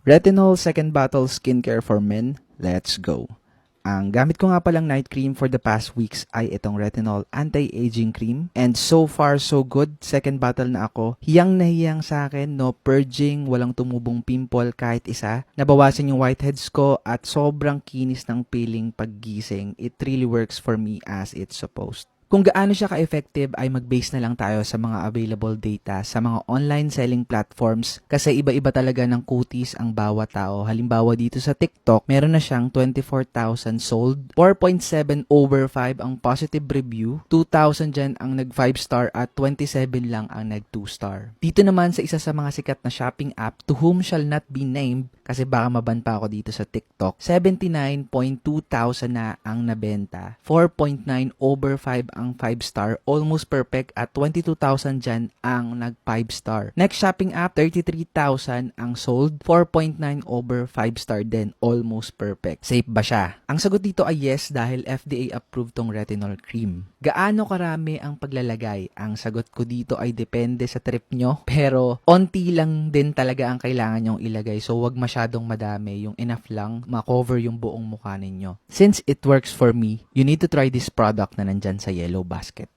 Retinol Second Battle Skincare for Men. Let's go! Ang gamit ko nga palang night cream for the past weeks ay itong Retinol Anti-Aging Cream. And so far, so good. Second battle na ako. Hiyang na hiyang sa akin. No purging, walang tumubong pimple kahit isa. Nabawasan yung whiteheads ko at sobrang kinis ng peeling paggising. It really works for me as it's supposed. Kung gaano siya ka-effective ay mag-base na lang tayo sa mga available data sa mga online selling platforms kasi iba-iba talaga ng kutis ang bawat tao. Halimbawa dito sa TikTok, meron na siyang 24,000 sold, 4.7 over 5 ang positive review, 2,000 dyan ang nag 5 star at 27 lang ang nag 2 star. Dito naman sa isa sa mga sikat na shopping app to whom shall not be named kasi baka maban pa ako dito sa TikTok, 79.2 thousand na ang nabenta, 4.9 over 5 ang 5 star, almost perfect at 22,000 dyan ang nag 5 star. Next shopping app, 33,000 ang sold, 4.9 over 5 star din, almost perfect. Safe ba siya? Ang sagot dito ay yes dahil FDA approved tong retinol cream. Gaano karami ang paglalagay? Ang sagot ko dito ay depende sa trip nyo, pero onti lang din talaga ang kailangan nyong ilagay, so wag masyadong madami, yung enough lang ma-cover yung buong mukha ninyo. Since it works for me, you need to try this product na nandyan sa yellow basket.